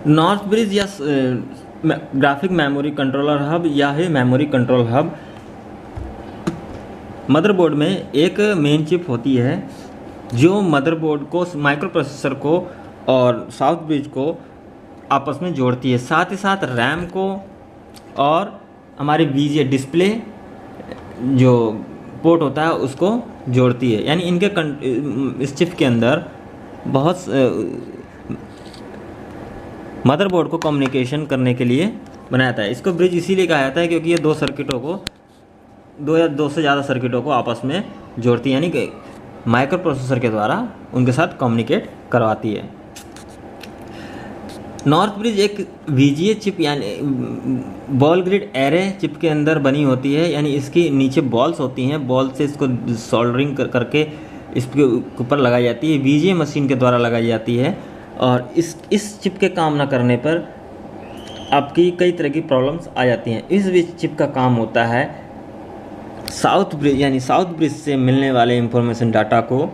North bridge या graphic memory controller hub या है मेमोरी कंट्रोल हब, मदरबोर्ड में एक मेन चिप होती है जो मदरबोर्ड को, माइक्रो प्रोसेसर को और साउथ ब्रिज को आपस में जोड़ती है, साथ ही साथ रैम को और हमारे वीजीए डिस्प्ले जो पोर्ट होता है उसको जोड़ती है। यानी इनके इस चिप के अंदर बहुत मदरबोर्ड को कम्युनिकेशन करने के लिए बनाया जाता है। इसको ब्रिज इसीलिए कहा जाता है क्योंकि ये दो सर्किटों को, दो या दो से ज़्यादा सर्किटों को आपस में जोड़ती है, यानी कि माइक्रो प्रोसेसर के द्वारा उनके साथ कम्युनिकेट करवाती है। नॉर्थ ब्रिज एक वीजीए चिप यानी बॉल ग्रिड एरे चिप के अंदर बनी होती है, यानी इसकी नीचे बॉल्स होती हैं, बॉल से इसको सोल्डरिंग करके इसके ऊपर लगाई जाती है, वीजीए मशीन के द्वारा लगाई जाती है। और इस चिप के काम ना करने पर आपकी कई तरह की प्रॉब्लम्स आ जाती हैं। इस चिप का काम होता है साउथ ब्रिज, यानी साउथ ब्रिज से मिलने वाले इंफॉर्मेशन डाटा को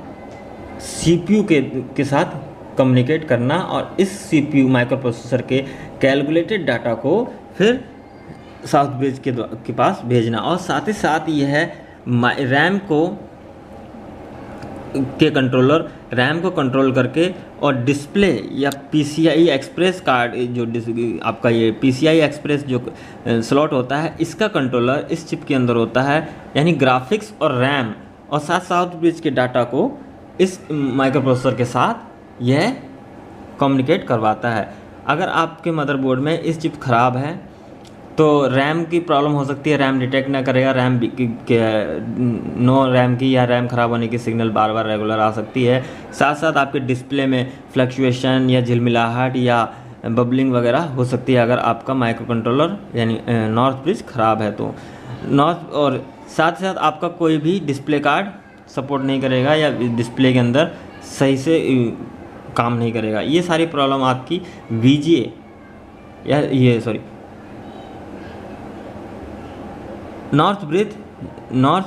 सीपीयू के साथ कम्युनिकेट करना और इस सीपीयू माइक्रो प्रोसेसर के कैलकुलेटेड डाटा को फिर साउथ ब्रिज के पास भेजना, और साथ ही साथ यह रैम को के कंट्रोलर रैम को कंट्रोल करके और डिस्प्ले या पीसीआई एक्सप्रेस कार्ड, जो आपका ये पीसीआई एक्सप्रेस जो स्लॉट होता है, इसका कंट्रोलर इस चिप के अंदर होता है। यानी ग्राफिक्स और रैम और साउथ ब्रिज के डाटा को इस माइक्रो प्रोसेसर के साथ यह कम्युनिकेट करवाता है। अगर आपके मदरबोर्ड में इस चिप ख़राब है तो रैम की प्रॉब्लम हो सकती है, रैम डिटेक्ट ना करेगा, नो रैम की या रैम ख़राब होने की सिग्नल बार बार रेगुलर आ सकती है। साथ साथ आपके डिस्प्ले में फ्लक्चुएशन या झिलमिलाहट या बबलिंग वगैरह हो सकती है अगर आपका माइक्रो कंट्रोलर यानी नॉर्थ ब्रिज ख़राब है तो। और साथ ही साथ आपका कोई भी डिस्प्ले कार्ड सपोर्ट नहीं करेगा या डिस्प्ले के अंदर सही से काम नहीं करेगा। ये सारी प्रॉब्लम आपकी वीजीए या नॉर्थ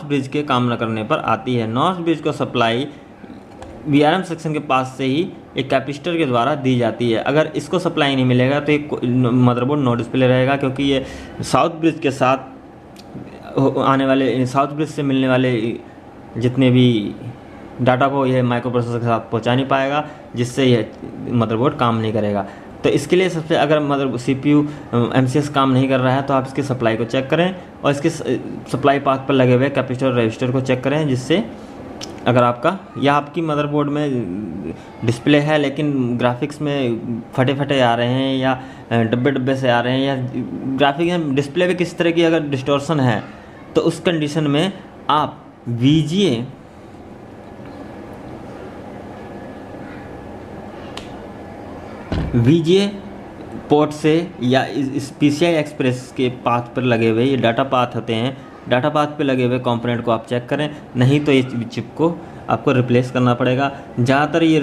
ब्रिज के काम न करने पर आती है। नॉर्थ ब्रिज को सप्लाई वीआरएम सेक्शन के पास से ही एक कैपेसिटर के द्वारा दी जाती है। अगर इसको सप्लाई नहीं मिलेगा तो एक मदरबोर्ड नो डिस्प्ले रहेगा, क्योंकि ये साउथ ब्रिज के साथ आने वाले, साउथ ब्रिज से मिलने वाले जितने भी डाटा को यह माइक्रो प्रोसेसर के साथ पहुंचा नहीं पाएगा, जिससे यह मदरबोर्ड काम नहीं करेगा। तो इसके लिए सबसे, अगर मदर सीपीयू एमसीएस काम नहीं कर रहा है तो आप इसकी सप्लाई को चेक करें और इसके सप्लाई पाथ पर लगे हुए कैपेसिटर रजिस्टर को चेक करें, जिससे अगर आपका या आपकी मदरबोर्ड में डिस्प्ले है लेकिन ग्राफिक्स में फटे फटे आ रहे हैं या डब्बे डब्बे से आ रहे हैं, या ग्राफिक डिस्प्ले में किस तरह की अगर डिस्टॉर्शन है, तो उस कंडीशन में आप वीजीए पोर्ट से या इस पीसीआई एक्सप्रेस के पाथ पर लगे हुए ये डाटा पाथ होते हैं, डाटा पाथ पे लगे हुए कंपोनेंट को आप चेक करें, नहीं तो ये चिप को आपको रिप्लेस करना पड़ेगा। ज़्यादातर ये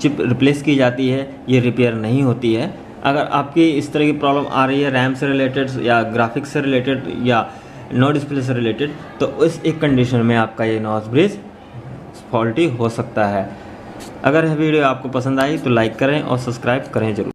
चिप रिप्लेस की जाती है, ये रिपेयर नहीं होती है। अगर आपकी इस तरह की प्रॉब्लम आ रही है रैम से रिलेटेड या ग्राफिक्स से रिलेटेड या नो डिस्प्ले से रिलेटेड, तो इस एक कंडीशन में आपका ये नॉर्थ ब्रिज फॉल्टी हो सकता है। अगर यह वीडियो आपको पसंद आई तो लाइक करें और सब्सक्राइब करें ज़रूर।